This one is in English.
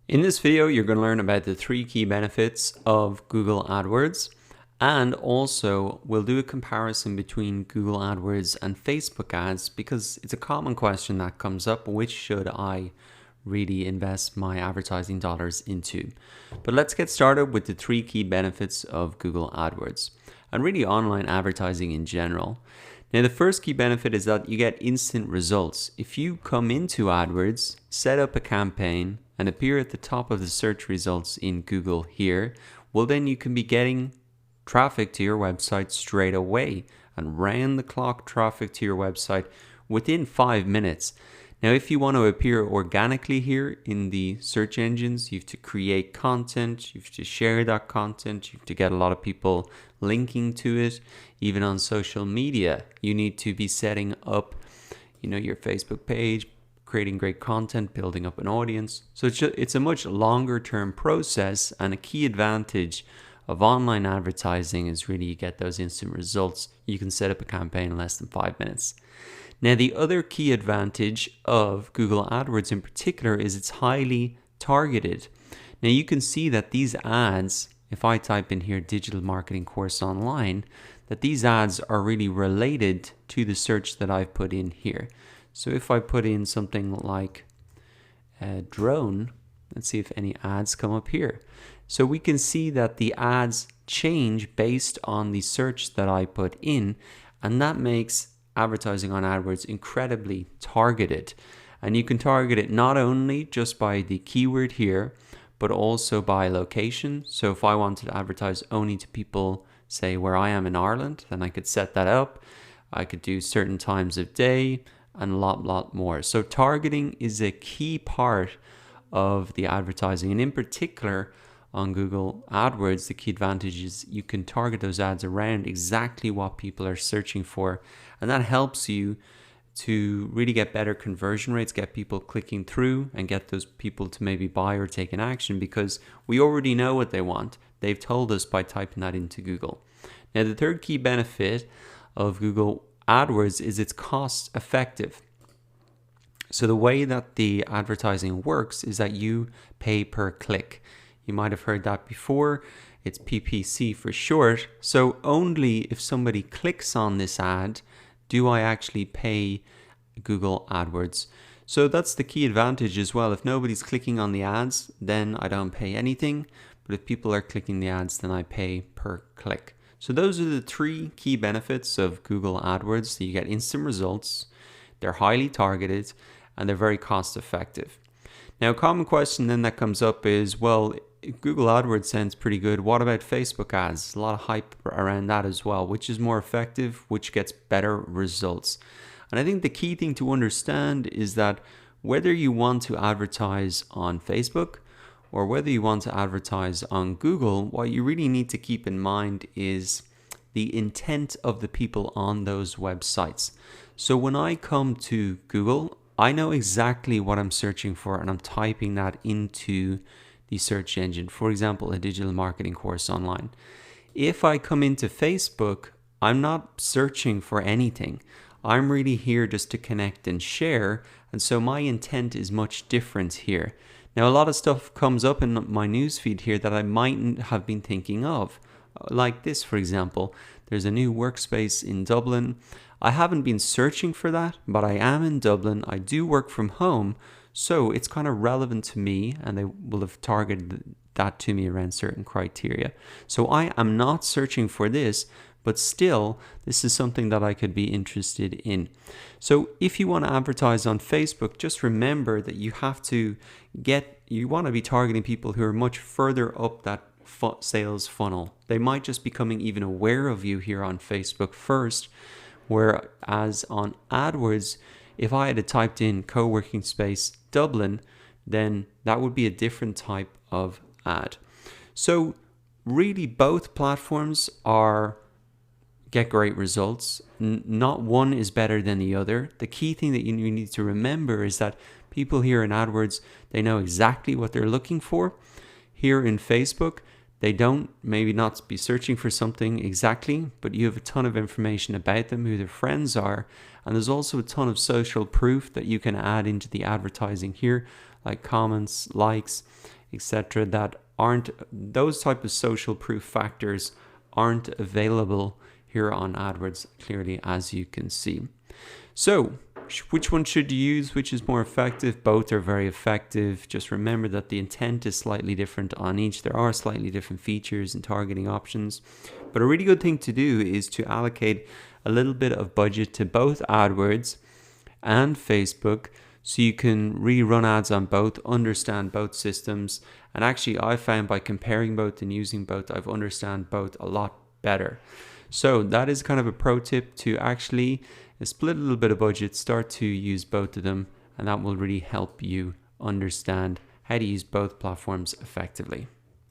In this video, you're going to learn about the three key benefits of Google AdWords, and also we'll do a comparison between Google AdWords and Facebook ads because it's a common question that comes up: which should I really invest my advertising dollars into? But let's get started with the three key benefits of Google AdWords and really online advertising in general. Now, the first key benefit is that you get instant results. If you come into AdWords, set up a campaign, and appear at the top of the search results in Google here, well, then you can be getting traffic to your website straight away and round the clock traffic to your website within 5 minutes. Now, if you want to appear organically here in the search engines, you have to create content, you have to share that content, you have to get a lot of people linking to it. Even on social media, you need to be setting up, your Facebook page, creating great content, building up an audience. So it's a much longer term process, and a key advantage of online advertising is really you get those instant results. You can set up a campaign in less than 5 minutes. Now, the other key advantage of Google AdWords in particular is it's highly targeted. Now, you can see that these ads, if I type in here digital marketing course online, that these ads are really related to the search that I've put in here. So if I put in something like drone, let's see if any ads come up here. So we can see that the ads change based on the search that I put in, and that makes advertising on AdWords incredibly targeted. And you can target it not only just by the keyword here, but also by location. So if I wanted to advertise only to people, say where I am in Ireland, then I could set that up. I could do certain times of day and a lot more. So targeting is a key part of the advertising, and in particular on Google AdWords, the key advantage is you can target those ads around exactly what people are searching for, and that helps you to really get better conversion rates, get people clicking through and get those people to maybe buy or take an action because we already know what they want. They've told us by typing that into Google. Now, the third key benefit of Google AdWords is it's cost effective. So the way that the advertising works is that you pay per click. You might have heard that before. It's PPC for short. So only if somebody clicks on this ad do I actually pay Google AdWords. So that's the key advantage as well. If nobody's clicking on the ads, then I don't pay anything. But if people are clicking the ads, then I pay per click. So those are the three key benefits of Google AdWords. So you get instant results, they're highly targeted, and they're very cost effective. Now, a common question then that comes up is, well, Google AdWords sounds pretty good. What about Facebook ads? A lot of hype around that as well. Which is more effective? Which gets better results? And I think the key thing to understand is that whether you want to advertise on Facebook or whether you want to advertise on Google, what you really need to keep in mind is the intent of the people on those websites. So when I come to Google, I know exactly what I'm searching for, and I'm typing that into the search engine. For example, a digital marketing course online. If I come into Facebook, I'm not searching for anything. I'm really here just to connect and share, and so my intent is much different here. Now, a lot of stuff comes up in my newsfeed here that I mightn't have been thinking of. Like this, for example, there's a new workspace in Dublin. I haven't been searching for that, but I am in Dublin. I do work from home, so it's kind of relevant to me, and they will have targeted that to me around certain criteria. So I am not searching for this, but still, this is something that I could be interested in. So if you want to advertise on Facebook, just remember that you want to be targeting people who are much further up that sales funnel. They might just be becoming even aware of you here on Facebook first, whereas on AdWords, if I had typed in co-working space Dublin, then that would be a different type of ad. So really both platforms get great results. Not one is better than the other. The key thing that you need to remember is that people here in AdWords, they know exactly what they're looking for. Here in Facebook, they don't maybe not be searching for something exactly, but you have a ton of information about them, who their friends are, and there's also a ton of social proof that you can add into the advertising here, like comments, likes, etc., that aren't, those type of social proof factors aren't available here on AdWords, clearly, as you can see. So which one should you use? Which is more effective? Both are very effective. Just remember that the intent is slightly different on each. There are slightly different features and targeting options. But a really good thing to do is to allocate a little bit of budget to both AdWords and Facebook, so you can rerun ads on both, understand both systems. And actually, I found by comparing both and using both, I've understand both a lot better. So that is kind of a pro tip, to actually split a little bit of budget, start to use both of them, and that will really help you understand how to use both platforms effectively.